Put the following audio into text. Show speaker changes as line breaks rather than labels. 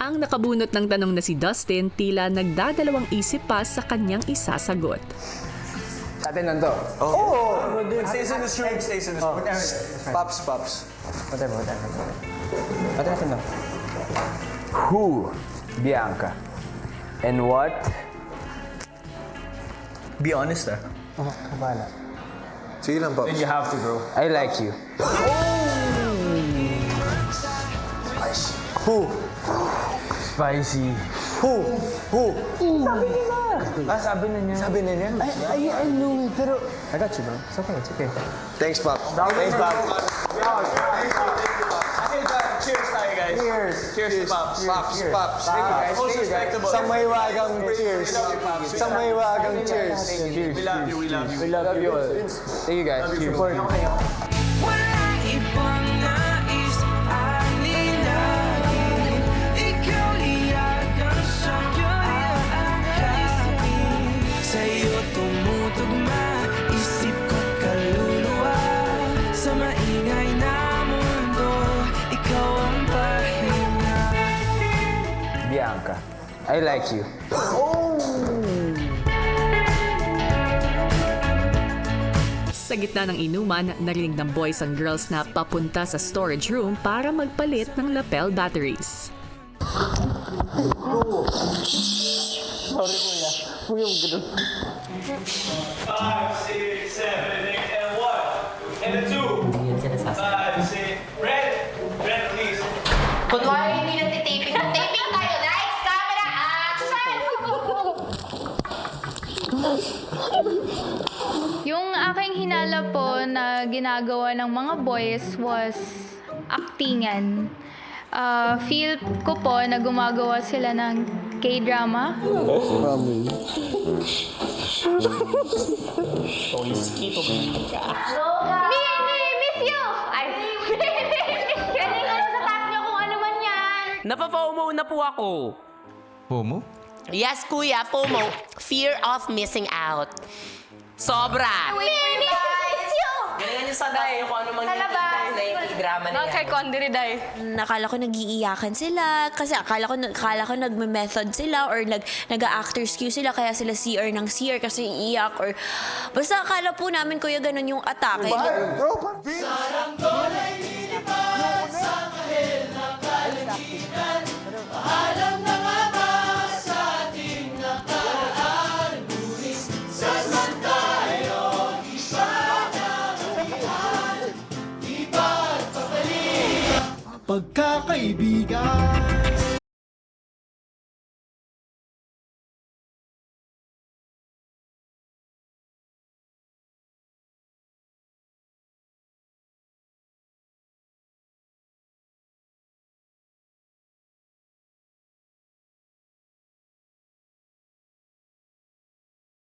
Ang nakabunot ng tanong na si Dustin, tila nagdadalawang isip pa sa kanyang isasagot.
Atin nando.
Oh! Stays in the street, stays in the street.
Pops.
Whatever.
Atin natin na. Who, Bianca? And what?
Be honest, ah.
Kabala.
Sige lang, Pops.
Then you have to, bro.
I like you.
Who?
Spicy.
Who?
Sabi na niya.
I knew it, pero...
I got you, bro. It's okay.
Thanks, Pops.
Thanks, Bob. Cheers tayo, guys. Cheers to Pops.
Pops.
Most respectable.
Sa may wagang cheers. Sa may wagang cheers.
We love you.
We love you all. Thank you guys. Support.
Walang ibang nais, alinahin. Ikaw liyagan sa'yo, akalain. Sa'yo tumutugma, isip ko't kaluluwa. Sa maingay na mundo, ikaw ang pahinga.
Bianca, I like you.
Sa gitna ng inuman, narinig ng boys and girls na papunta sa storage room para magpalit ng lapel batteries.
Five, six, seven, eight, and one. And a two. Five, six. Red, please.
Kunwari hindi nagtitaping. Taping tayo. Lights, camera, action!
Yung aking hinala po na ginagawa ng mga boys was actingan. Feel ko po na gumagawa sila ng K-drama. Miss you! Ay, galing ano sa taas niyo kung ano man yan.
Napafomo na po ako.
FOMO?
Yes, kuya, FOMO. Fear of missing out. Sobra.
Miss you!
Galingan niyo sa dahil kung ano mang
Talabas.
drama na yan.
Nakala ko nag-iiyakan sila kasi akala ko nagme-method sila or nag-actors cue sila kaya sila CR ng CR kasi iiyak or basta akala po namin kuya ganun yung atake.
Pagkakaibigan.